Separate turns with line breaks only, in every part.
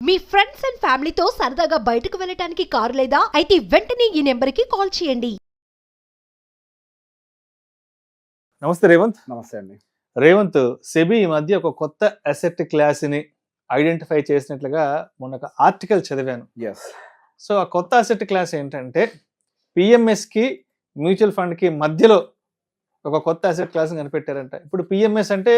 Me friends and ఫ్యామిలీతో సరదాగా బయటకు వెళ్ళటానికి కారు లేదా అయితే వెంటనే ఈ నెంబర్కి కాల్ చేయండి.
నమస్తే రేవంత్.
నమస్తే అండి.
రేవంత్, సెబీ ఈ మధ్య ఒక కొత్త అసెట్ క్లాస్ని ఐడెంటిఫై చేసినట్లుగా మొన్న ఒక ఆర్టికల్ చదివాను.
ఎస్.
సో ఆ కొత్త అసెట్ క్లాస్ ఏంటంటే పిఎంఎస్కి మ్యూచువల్ ఫండ్కి మధ్యలో ఒక కొత్త అసెట్ క్లాస్ కనిపెట్టారంట. ఇప్పుడు పిఎంఎస్ అంటే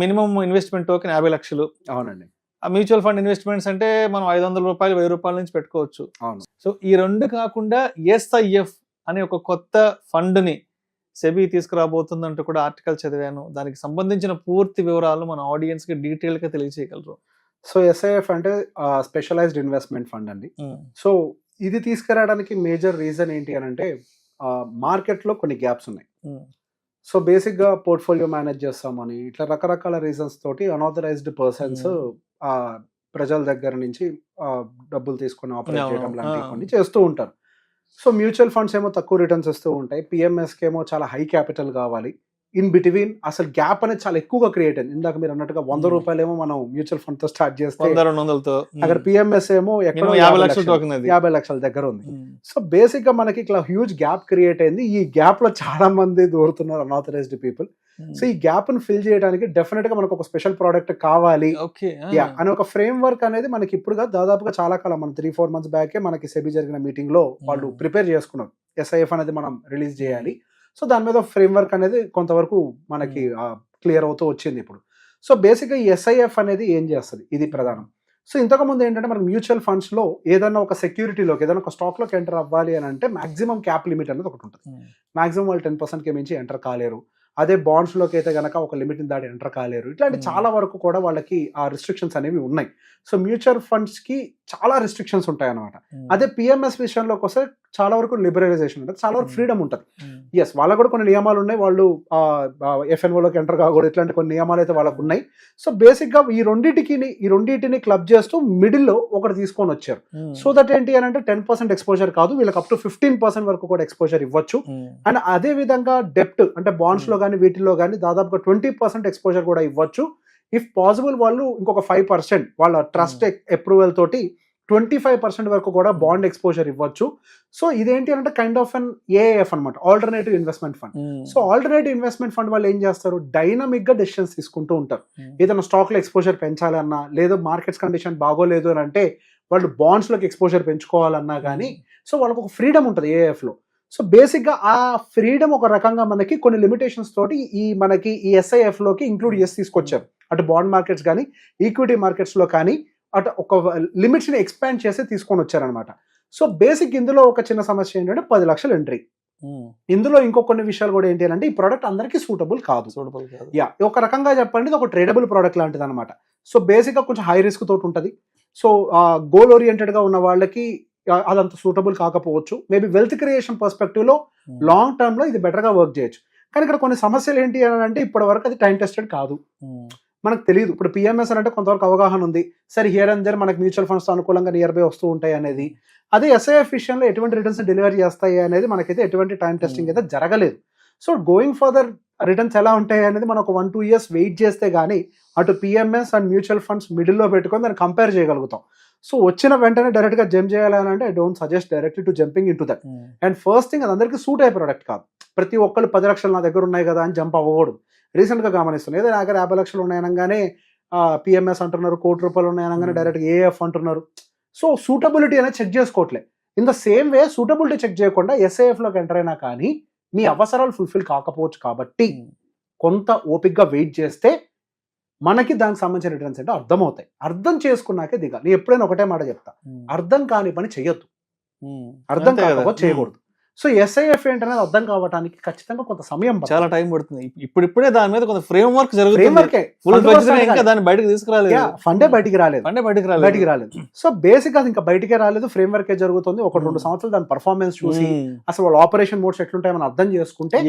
మినిమం ఇన్వెస్ట్మెంట్ టోకెన్ 50 లక్షలు.
అవునండి.
ఆ మ్యూచువల్ ఫండ్ ఇన్వెస్ట్మెంట్స్ అంటే మనం 500 రూపాయలు 1000 రూపాయల నుంచి పెట్టుకోవచ్చు.
అవును.
సో ఈ రెండు కాకుండా ఎస్ఐఎఫ్ అనే ఒక కొత్త ఫండ్ని సెబీ తీసుకురాబోతుందంటూ కూడా ఆర్టికల్ చదివాను. దానికి సంబంధించిన పూర్తి వివరాలు మన ఆడియన్స్కి డీటెయిల్గా తెలియజేయగలరు.
సో ఎస్ఐఎఫ్ అంటే స్పెషలైజ్డ్ ఇన్వెస్ట్మెంట్ ఫండ్ అండి. సో ఇది తీసుకురావడానికి మేజర్ రీజన్ ఏంటి అని అంటే మార్కెట్లో కొన్ని గ్యాప్స్ ఉన్నాయి. సో బేసిక్గా పోర్ట్ఫోలియో మేనేజ్ చేస్తామని ఇట్లా రకరకాల రీజన్స్ తోటి అన్ఆథరైజ్డ్ పర్సన్స్ ప్రజల దగ్గర నుంచి డబ్బులు తీసుకొని ఆపరేట్ చేయడం లాంటివి కొన్ని చేస్తూ ఉంటారు. సో మ్యూచువల్ ఫండ్స్ ఏమో తక్కువ రిటర్న్స్ ఇస్తూ ఉంటాయి, పిఎంఎస్కి ఏమో చాలా హై క్యాపిటల్ కావాలి. ఇన్ బిట్వీన్ అసలు గ్యాప్ అనేది చాలా ఎక్కువగా క్రియేట్ అయింది. ఇందాక మీరు అన్నట్టుగా 100 రూపాయలు ఏమో మనం మ్యూచువల్ ఫండ్ తో స్టార్ట్ చేస్తే
200తో
అక్కడ పిఎంఎస్ ఏమో ఎక్కడో 50 లక్షల దగ్గర ఉంది. సో బేసిక్ గా మనకి ఇట్లా హ్యూజ్ గ్యాప్ క్రియేట్ అయింది. ఈ గ్యాప్ లో చాలా మంది దూరుతున్నారు అన్ఆథరైజ్డ్ పీపుల్. సో ఈ గ్యాప్ ని ఫిల్ చేయడానికి డెఫినెట్ గా మనకు ఒక స్పెషల్ ప్రోడక్ట్ కావాలి అని ఒక ఫ్రేమ్ వర్క్ అనేది మనకి ఇప్పుడు దాదాపుగా చాలా కాలం, మన 3-4 months బ్యాకే మనకి సెబీ జరిగిన మీటింగ్ లో వాళ్ళు ప్రిపేర్ చేసుకున్నారు. ఎస్ఐఎఫ్ అనేది మనం రిలీజ్ చేయాలి. సో దాని మీద ఫ్రేమ్ వర్క్ అనేది కొంతవరకు మనకి క్లియర్ అవుతూ వచ్చింది ఇప్పుడు. సో బేసిక్గా ఈ ఎస్ఐఎఫ్ అనేది ఏం చేస్తుంది, ఇది ప్రధానం. సో ఇంతకుముందు ఏంటంటే మనకు మ్యూచువల్ ఫండ్స్లో ఏదైనా ఒక సెక్యూరిటీలోకి ఏదైనా ఒక స్టాక్లోకి ఎంటర్ అవ్వాలి అని అంటే మాక్సిమం క్యాప్ లిమిట్ అనేది ఒకటి ఉంటుంది. మాక్సిమం వాళ్ళు 10%కి మించి ఎంటర్ కాలేరు. అదే బాండ్స్లోకి అయితే కనుక ఒక లిమిట్ని దాటి ఎంటర్ కాలేరు. ఇట్లాంటి చాలా వరకు కూడా వాళ్ళకి ఆ రిస్ట్రిక్షన్స్ అనేవి ఉన్నాయి. సో మ్యూచువల్ ఫండ్స్కి చాలా రిస్ట్రిక్షన్స్ ఉంటాయి అన్నమాట. అదే పిఎంఎస్ విషయంలోకి వస్తే చాలా వరకు లిబరలైజేషన్ ఉంటుంది, చాలా వరకు ఫ్రీడమ్ ఉంటుంది. ఎస్, వాళ్ళకు కూడా కొన్ని నియమాలు ఉన్నాయి. వాళ్ళు ఎఫ్ఎన్ఓలోకి ఎంటర్ కాకూడదు, ఇట్లాంటి కొన్ని నియమాలు అయితే వాళ్ళకు ఉన్నాయి. సో బేసిక్గా ఈ రెండింటిని క్లబ్ చేస్తూ మిడిల్లో ఒకటి తీసుకొని వచ్చారు. సో దట్ ఏంటి అని అంటే 10% ఎక్స్పోజర్ కాదు, వీళ్ళకి అప్ టు 15% వరకు కూడా ఎక్స్పోజర్ ఇవ్వచ్చు. అండ్ అదే విధంగా డెప్ట్ అంటే బాండ్స్ లో కానీ వీటిల్లో కానీ దాదాపుగా 20% ఎక్స్పోజర్ కూడా ఇవ్వచ్చు. ఇఫ్ పాసిబుల్ వాళ్ళు ఇంకొక 5% వాళ్ళ ట్రస్ట్ అప్రూవల్ తోటి 25% వరకు కూడా బాండ్ ఎక్స్పోజర్ ఇవ్వచ్చు. సో ఇదేంటి అంటే కైండ్ ఆఫ్ అన్ ఏఎఫ్ అనమాట, alternative investment fund. So alternative investment fund వాళ్ళు ఏం చేస్తారు, డైనమిక్ గా డెసిషన్స్ తీసుకుంటూ ఉంటారు. ఏదైనా స్టాక్ లో ఎక్స్పోజర్ పెంచాలన్నా, లేదా మార్కెట్స్ కండిషన్ బాగోలేదు అని అంటే వాళ్ళు బాండ్స్ లోకి ఎక్స్పోజర్ పెంచుకోవాలన్నా కానీ సో వాళ్ళకి ఒక ఫ్రీడమ్ ఉంటుంది ఏఎఫ్ లో. సో బేసిక్గా ఆ ఫ్రీడమ్ ఒక రకంగా మనకి కొన్ని లిమిటేషన్స్ తోటి మనకి ఈ ఎస్ఐఎఫ్ లోకి ఇంక్లూడ్ చేసి తీసుకొచ్చారు. అటు బాండ్ మార్కెట్స్ కానీ ఈక్విటీ మార్కెట్స్ లో కానీ అటు ఒక లిమిట్స్ ని ఎక్స్పాండ్ చేసి తీసుకొని వచ్చారనమాట. సో బేసిక్ ఇందులో ఒక చిన్న సమస్య ఏంటంటే 10 లక్షలు ఎంట్రీ. ఇందులో ఇంకో కొన్ని విషయాలు కూడా ఏంటి అంటే ఈ ప్రోడక్ట్ అందరికీ సూటబుల్ కాదు. ఒక రకంగా చెప్పండి, ఇది ఒక ట్రేడబుల్ ప్రోడక్ట్ లాంటిది అనమాట. సో బేసిక్ గా కొంచెం హై రిస్క్ తోటి ఉంటుంది. సో గోల్ ఓరియంటెడ్ గా ఉన్న వాళ్ళకి అదంత సూటబుల్ కాకపోవచ్చు. మేబీ వెల్త్ క్రియేషన్ పర్స్పెక్టివ్ లో లాంగ్ టర్మ్ లో ఇది బెటర్ గా వర్క్ చేయొచ్చు. కానీ ఇక్కడ కొన్ని సమస్యలు ఏంటి అని అంటే ఇప్పటి వరకు అది టైం టెస్టెడ్ కాదు, మనకు తెలియదు. ఇప్పుడు పిఎంఎస్ అంటే కొంతవరకు అవగాహన ఉంది, సరే హియర్ అండ్ దేర్ మనకి మ్యూచువల్ ఫండ్స్ అనుకూలంగా నియర్ బై వస్తూ ఉంటాయి అనేది. అదే ఎస్ఐఎఫ్ విషయంలో ఎటువంటి రిటర్న్స్ డెలివరీ చేస్తాయి అనేది మనకైతే ఎటువంటి టైం టెస్టింగ్ అయితే జరగలేదు. సో గోయింగ్ ఫర్దర్ రిటర్న్స్ ఎలా ఉంటాయి అనేది మనం ఒక 1-2 years వెయిట్ చేస్తే కానీ అటు పిఎంఎస్ అండ్ మ్యూచువల్ ఫండ్స్ మిడిల్లో పెట్టుకొని దాన్ని కంపేర్ చేయగలుగుతాం. సో వచ్చిన వెంటనే డైరెక్ట్ గా జంప్ చేయాలని అంటే I don't suggest directly to jumping in to that. And first thing, అది అందరికీ సూట్ అయ్యే ప్రోడక్ట్ కాదు. ప్రతి ఒక్కరు 10 లక్షలు నా దగ్గర ఉన్నాయి కదా అని జంప్ అవ్వకూడదు. రీసెంట్ గా గమనిస్తున్నాయి, ఏదో నా దగ్గర 50 లక్షలు ఉన్నాయనగానే పిఎంఎస్ అంటున్నారు, 1 కోటి రూపాయలు ఉన్నాయనగానే డైరెక్ట్ ఏఎఫ్ అంటున్నారు. సో సూటబిలిటీ అనేది చెక్ చేసుకోవట్లే. In the same way suitability check చేయకుండా ఎస్ఐఎఫ్ లోకి ఎంటర్ అయినా కానీ మీ అవసరాలు ఫుల్ఫిల్ కాకపోవచ్చు. కాబట్టి కొంత ఓపిక్గా వెయిట్ చేస్తే మనకి దానికి సంబంధించిన రిటర్న్స్ అంటే అర్థమవుతాయి. అర్థం చేసుకున్నాకే దిగాలి. నేను ఎప్పుడైనా ఒకటే మాట చెప్తా, అర్థం కాని పని చెయ్యొద్దు, అర్థం కాకపోతే చేయకూడదు. సో ఎస్ఐఎఫ్ ఏంటనేది అర్థం కావడానికి ఖచ్చితంగా కొంత సమయం,
చాలా టైం పడుతుంది. ఇప్పుడే దాని మీద కొంత ఫ్రేమ్ వర్క్ జరుగుతుంది.
ఫండే బయటికి రాలేదు. సో బేసిక్ అది ఇంకా బయటికే రాలేదు, ఫ్రేమ్ వర్క్ జరుగుతుంది. 1-2 సంవత్సరాలు దాని పర్ఫార్మెన్స్ చూసి అసలు వాళ్ళ ఆపరేషన్ మోడ్స్ ఎట్లుంటాయి మనం అర్థం చేసుకుంటే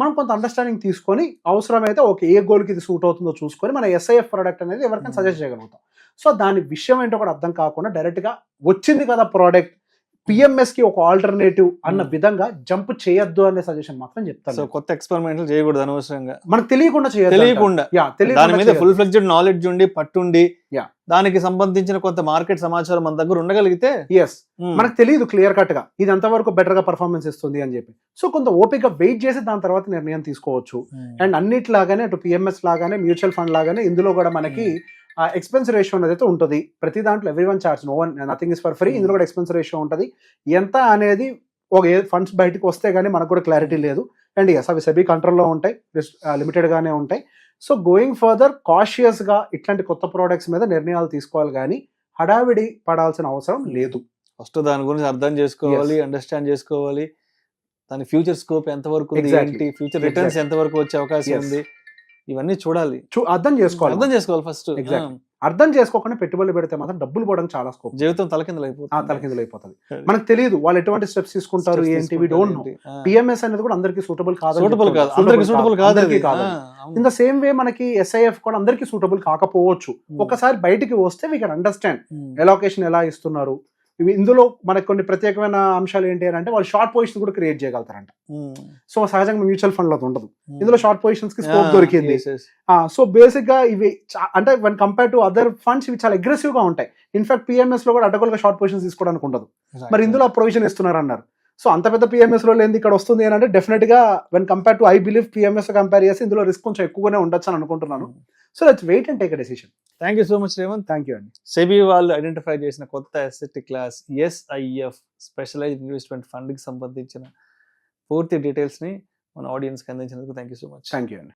మనం కొంత అండర్స్టాండింగ్ తీసుకొని అవసరమైతే ఓకే ఏ గోల్ కి ఇది సూట్ అవుతుందో చూసుకొని మన ఎస్ఐఎఫ్ ప్రోడక్ట్ అనేది ఎవరికైనా సజెస్ట్ చేయగలుగుతాం. సో దాని విషయం ఏంటో కూడా అర్థం కాకుండా డైరెక్ట్ గా వచ్చింది కదా ప్రోడక్ట్, పిఎంఎస్ కి ఒక ఆల్టర్నేటివ్ అన్న విధంగా జంప్ చేయొద్దు అనే సజెషన్ మాత్రం
సో
చెప్తాను.
కొత్త ఎక్స్పెరిమెంట్లు చేయకూడదు అనవసరంగా,
మనకు తెలియకుండా
తెలియకుండా దాని మీద ఫుల్ ఫ్లెడ్జ్డ్ నాలెడ్జ్ ఉండి పట్టుండి
Yeah.
దానికి సంబంధించిన కొంత మార్కెట్ సమాచారం మన దగ్గర ఉండగలిగితే
ఎస్ మనకు తెలియదు క్లియర్ కట్ గా ఇది ఎంతవరకు బెటర్ గా పర్ఫార్మెన్స్ ఇస్తుంది అని చెప్పి. సో కొంత ఓపిక వెయిట్ చేసి దాని తర్వాత నిర్ణయం తీసుకోవచ్చు. అండ్ అన్నిట్లాగానే అటు పిఎంఎస్ లాగానే మ్యూచువల్ ఫండ్ లాగానే ఇందులో కూడా మనకి ఎక్స్పెన్స్ రేషియో అనేది అయితే ఉంటుంది. ప్రతి దాంట్లో every one charge, no one nothing is for free. ఇందులో కూడా ఎక్స్పెన్స్ రేషియో ఉంటుంది. ఎంత అనేది ఒక ఫండ్స్ బయటకు వస్తే గానీ మనకు కూడా క్లారిటీ లేదు. అండ్ ఎస్ అవి సెబీ కంట్రోల్లో ఉంటాయి, లిమిటెడ్ గానే ఉంటాయి. సో గోయింగ్ ఫర్దర్ కాషియస్ గా ఇట్లాంటి కొత్త ప్రోడక్ట్స్ మీద నిర్ణయాలు తీసుకోవాలి కానీ హడావిడి పడాల్సిన అవసరం లేదు.
ఫస్ట్ దాని గురించి అర్థం చేసుకోవాలి, అండర్స్టాండ్ చేసుకోవాలి, దాని ఫ్యూచర్ స్కోప్ ఎంత వరకు ఉంది,
Exactly.
ఏంటి ఫ్యూచర్ రిటర్న్స్ ఎంత వరకు వచ్చే అవకాశం ఉంది, ఇవన్నీ చూడాలి,
అర్థం చేసుకోవాలి
ఫస్ట్.
అర్థం చేసుకోకుండా పెట్టుబడులు పెడితే మాత్రం డబ్బులు పోవడం చాలా స్కోప్,
జీవితం తలకిందులు
అయిపోతుంది. మనకు తెలియదు వాళ్ళు ఎటువంటి స్టెప్స్ తీసుకుంటారు ఏంటి, వి డోంట్ నో. పిఎంఎస్ అనేది కూడా అందరికి సూటబుల్ కాదు. ఇన్ ద సేమ్ వే మనకి ఎస్ఐఎఫ్ కూడా అందరికి సూటబుల్ కాకపోవచ్చు. ఒకసారి బయటికి వస్తే వీ కెన్ అండర్స్టాండ్ ఎలోకేషన్ ఎలా ఇస్తున్నారు. ఇందులో మనకు కొన్ని ప్రత్యేకమైన అంశాలు ఏంటి అని అంటే వాళ్ళు షార్ట్ పొజిషన్ కూడా క్రియేట్ చేయగలుగుతారంట. సో సహజంగా మ్యూచువల్ ఫండ్ లో ఉండదు. ఇందులో షార్ట్ పొజిషన్స్ కి స్కోప్ దొరికింది. సో బేసిక్ గా ఇవి అంటే one compare to other funds ఇవి చాలా అగ్రెసివ్ గా ఉంటాయి. ఇన్ఫాక్ట్ పిఎంఎస్ లో కూడా అడ్డగోలుగా షార్ట్ పొజిషన్స్ తీసుకోవడానికి ఉండదు. మరి ఇందులో ప్రొవిజన్ ఇస్తున్నారు అన్నారు. సో అంత పెద్ద పిఎంఎస్ లో లేని ఇక్కడ వస్తుంది అని అంటే డెఫినెట్ గా when compare to I believe PMS compare చేసి ఇందులో రిస్క్ కొంచెం ఎక్కువగానే ఉండొచ్చు అని అనుకుంటున్నాను. So let's wait and take a decision.
Thank you so much Revanth.
Thank you అండి.
సెబీ వాళ్ళు ఐడెంటిఫై చేసిన కొత్త asset class SIF specialised investment fund కి సంబంధించిన పూర్తి డీటెయిల్స్ ని మన ఆడియన్స్ కి అందించినందుకు thank you so much.
Thank you అండి.